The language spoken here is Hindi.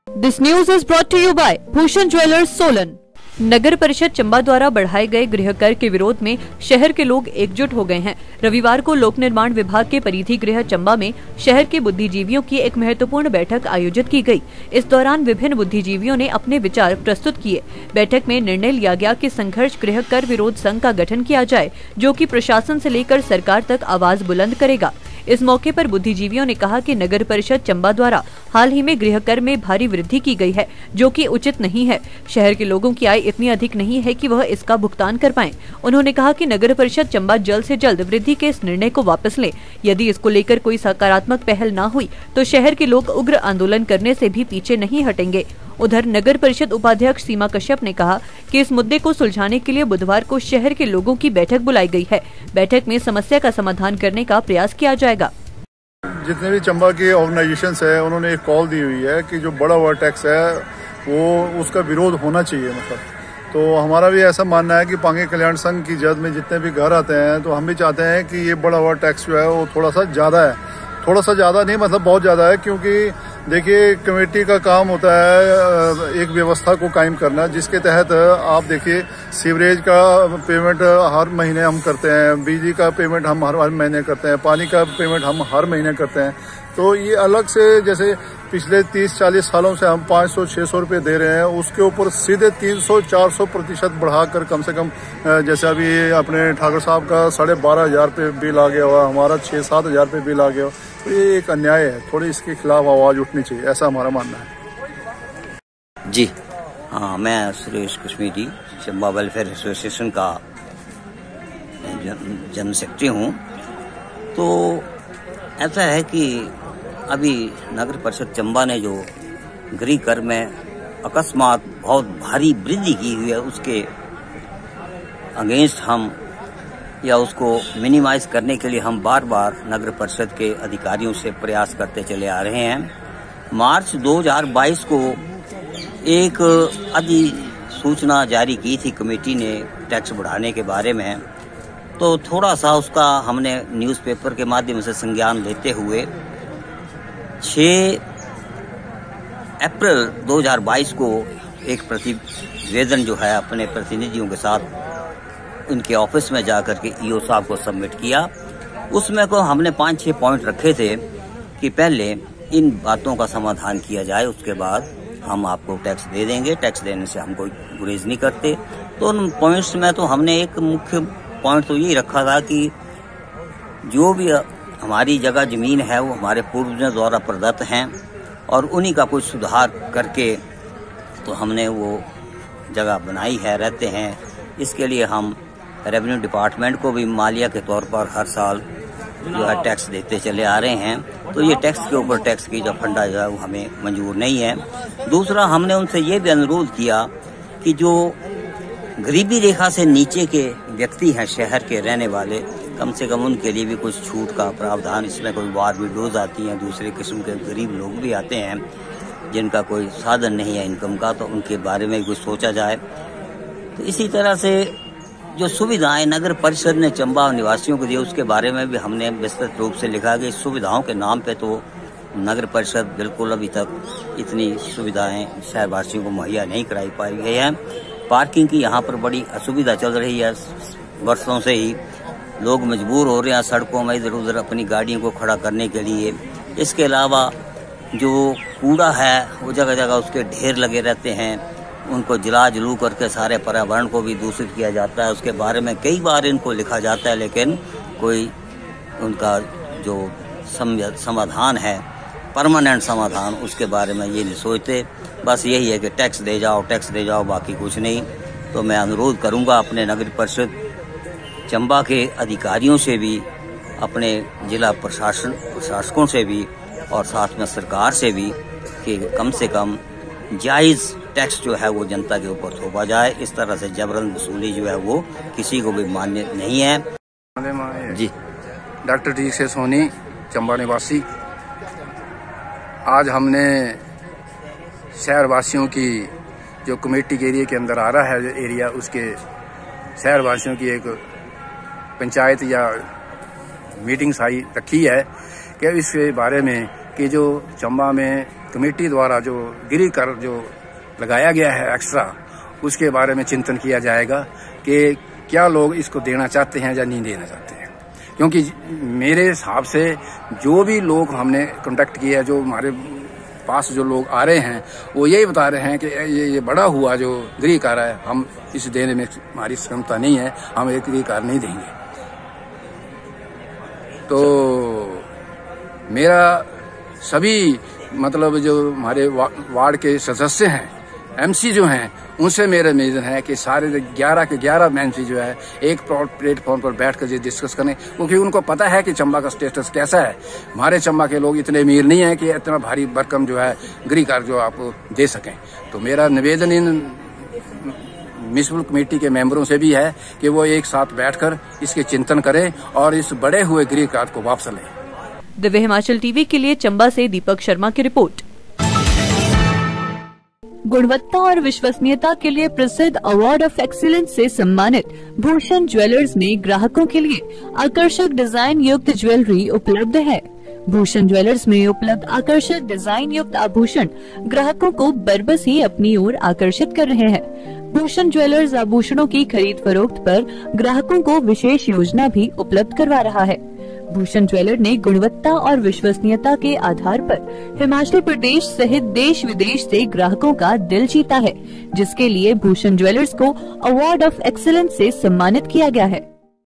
This news is brought to you by Bhushan jewellers Solan. नगर परिषद चंबा द्वारा बढ़ाए गए गृह कर के विरोध में शहर के लोग एकजुट हो गए हैं। रविवार को लोक निर्माण विभाग के परिधि गृह चंबा में शहर के बुद्धिजीवियों की एक महत्वपूर्ण बैठक आयोजित की गई। इस दौरान विभिन्न बुद्धिजीवियों ने अपने विचार प्रस्तुत किए। बैठक में निर्णय लिया गया कि संघर्ष गृह कर विरोध संघ का गठन किया जाए, जो कि प्रशासन से लेकर सरकार तक आवाज बुलंद करेगा। इस मौके पर बुद्धिजीवियों ने कहा कि नगर परिषद चंबा द्वारा हाल ही में गृह कर में भारी वृद्धि की गई है, जो कि उचित नहीं है। शहर के लोगों की आय इतनी अधिक नहीं है कि वह इसका भुगतान कर पाएं। उन्होंने कहा कि नगर परिषद चंबा जल्द से जल्द वृद्धि के इस निर्णय को वापस ले। यदि इसको लेकर कोई सकारात्मक पहल न हुई तो शहर के लोग उग्र आंदोलन करने से भी पीछे नहीं हटेंगे। उधर नगर परिषद उपाध्यक्ष सीमा कश्यप ने कहा कि इस मुद्दे को सुलझाने के लिए बुधवार को शहर के लोगों की बैठक बुलाई गई है। बैठक में समस्या का समाधान करने का प्रयास किया जाएगा। जितने भी चंबा के ऑर्गेनाइजेशंस है, उन्होंने एक कॉल दी हुई है कि जो बड़ा हुआ टैक्स है वो उसका विरोध होना चाहिए। तो हमारा भी ऐसा मानना है कि पांगे कल्याण संघ की जद में जितने भी घर आते हैं तो हम भी चाहते हैं कि ये बड़ा हुआ टैक्स जो है वो थोड़ा सा ज़्यादा है। थोड़ा सा ज़्यादा नहीं, मतलब बहुत ज़्यादा है, क्योंकि देखिए कमेटी का काम होता है एक व्यवस्था को कायम करना, जिसके तहत आप देखिए सीवरेज का पेमेंट हर महीने हम करते हैं, बिजली का पेमेंट हम हर महीने करते हैं, पानी का पेमेंट हम हर महीने करते हैं। तो ये अलग से जैसे पिछले 30-40 सालों से हम 500-600 रुपये दे रहे हैं, उसके ऊपर सीधे 300-400% बढ़ाकर कम से कम, जैसे अभी अपने ठाकुर साहब का 12,500 रुपये बिल आ गया हुआ, हमारा 6-7 हज़ार रुपये बिल आ गया। तो ये एक अन्याय है, थोड़ी इसके खिलाफ आवाज़ उठनी चाहिए, ऐसा हमारा मानना है। जी हाँ, मैं सुरेश कश्मीरी चंबा वेलफेयर एसोसिएशन का जनरल सेक्रेटरी हूँ। तो ऐसा है कि अभी नगर परिषद चंबा ने जो गृह कर में अकस्मात बहुत भारी वृद्धि की हुई है, उसके अगेंस्ट हम या उसको मिनिमाइज करने के लिए हम बार बार नगर परिषद के अधिकारियों से प्रयास करते चले आ रहे हैं। मार्च 2022 को एक अधिसूचना जारी की थी कमेटी ने टैक्स बढ़ाने के बारे में। तो थोड़ा सा उसका हमने न्यूज़पेपर के माध्यम से संज्ञान लेते हुए 6 अप्रैल 2022 को एक प्रतिवेदन जो है अपने प्रतिनिधियों के साथ उनके ऑफिस में जाकर के ईओ साहब को सबमिट किया। उसमें को हमने 5-6 पॉइंट रखे थे कि पहले इन बातों का समाधान किया जाए, उसके बाद हम आपको टैक्स दे देंगे। टैक्स देने से हम कोई गुरेज नहीं करते। तो उन पॉइंट्स में तो हमने एक मुख्य पॉइंट तो यही रखा था कि जो भी हमारी जगह जमीन है वो हमारे पूर्वजों द्वारा प्रदत्त हैं और उन्हीं का कुछ सुधार करके तो हमने वो जगह बनाई है, रहते हैं। इसके लिए हम रेवेन्यू डिपार्टमेंट को भी मालिया के तौर पर हर साल जो है टैक्स देते चले आ रहे हैं। तो ये टैक्स के ऊपर टैक्स की जो फंडा जो है वो हमें मंजूर नहीं है। दूसरा, हमने उनसे ये भी अनुरोध किया कि जो गरीबी रेखा से नीचे के व्यक्ति हैं शहर के रहने वाले, कम से कम उनके लिए भी कुछ छूट का प्रावधान, इसमें कोई वार विडोज आती हैं, दूसरे किस्म के गरीब लोग भी आते हैं जिनका कोई साधन नहीं है इनकम का, तो उनके बारे में कुछ सोचा जाए। तो इसी तरह से जो सुविधाएं नगर परिषद ने चंबा निवासियों को दी, उसके बारे में भी हमने विस्तृत रूप से लिखा कि सुविधाओं के नाम पे तो नगर परिषद बिल्कुल अभी तक इतनी सुविधाएं शहरवासियों को मुहैया नहीं कराई पाई गई है। पार्किंग की यहाँ पर बड़ी असुविधा चल रही है, वर्षों से ही लोग मजबूर हो रहे हैं सड़कों में इधर उधर अपनी गाड़ियों को खड़ा करने के लिए। इसके अलावा जो कूड़ा है वो जगह जगह उसके ढेर लगे रहते हैं, उनको जला जलू करके सारे पर्यावरण को भी दूषित किया जाता है। उसके बारे में कई बार इनको लिखा जाता है, लेकिन कोई उनका जो समाधान है, परमानेंट समाधान, उसके बारे में ये नहीं सोचते। बस यही है कि टैक्स दे जाओ, बाकी कुछ नहीं। तो मैं अनुरोध करूंगा अपने नगर परिषद चंबा के अधिकारियों से भी, अपने जिला प्रशासकों से भी और साथ में सरकार से भी कि कम से कम जायज़ टैक्स जो है वो जनता के ऊपर थोपा जाए। इस तरह से जबरन वसूली जो है वो किसी को भी मान्य नहीं है। जी, डॉक्टर डी से सोनी, चंबा निवासी। आज हमने शहरवासियों की जो कमेटी के एरिया के अंदर आ रहा है एरिया, उसके शहरवासियों की एक पंचायत या मीटिंग साई रखी है कि इसके बारे में कि जो चंबा में कमेटी द्वारा जो गिरी कर जो लगाया गया है एक्स्ट्रा, उसके बारे में चिंतन किया जाएगा कि क्या लोग इसको देना चाहते हैं या नहीं देना चाहते हैं। क्योंकि मेरे हिसाब से जो भी लोग हमने कांटेक्ट किया है, जो हमारे पास जो लोग आ रहे हैं, वो यही बता रहे हैं कि ये बड़ा हुआ जो गृह कार्य है, हम इस देने में हमारी क्षमता नहीं है, हम एक गृह कार्य नहीं देंगे। तो मेरा सभी मतलब जो हमारे वार्ड के सदस्य हैं, एमसी जो हैं, उनसे मेरा निवेदन है कि सारे 11 के 11 एमसी जो है एक प्लेटफॉर्म पर बैठकर ये डिस्कस करें, क्योंकि उनको पता है कि चंबा का स्टेटस कैसा है। हमारे चंबा के लोग इतने अमीर नहीं है कि इतना भारी भरकम जो है गृह कार्य जो आपको दे सकें। तो मेरा निवेदन इन म्युनिसिपल कमेटी के मेंबरों से भी है कि वो एक साथ बैठकर इसके चिंतन करें और इस बड़े हुए गृह कार्य को वापस लें। दिव्य हिमाचल टीवी के लिए चंबा से दीपक शर्मा की रिपोर्ट। गुणवत्ता और विश्वसनीयता के लिए प्रसिद्ध अवार्ड ऑफ एक्सीलेंस से सम्मानित भूषण ज्वेलर्स में ग्राहकों के लिए आकर्षक डिजाइन युक्त ज्वेलरी उपलब्ध है। भूषण ज्वेलर्स में उपलब्ध आकर्षक डिजाइन युक्त आभूषण ग्राहकों को बरबस ही अपनी ओर आकर्षित कर रहे हैं। भूषण ज्वेलर्स आभूषणों की खरीद फरोख्त पर ग्राहकों को विशेष योजना भी उपलब्ध करवा रहा है। भूषण ज्वेलर ने गुणवत्ता और विश्वसनीयता के आधार पर हिमाचल प्रदेश सहित देश विदेश से ग्राहकों का दिल जीता है, जिसके लिए भूषण ज्वेलर्स को अवार्ड ऑफ एक्सीलेंस से सम्मानित किया गया है।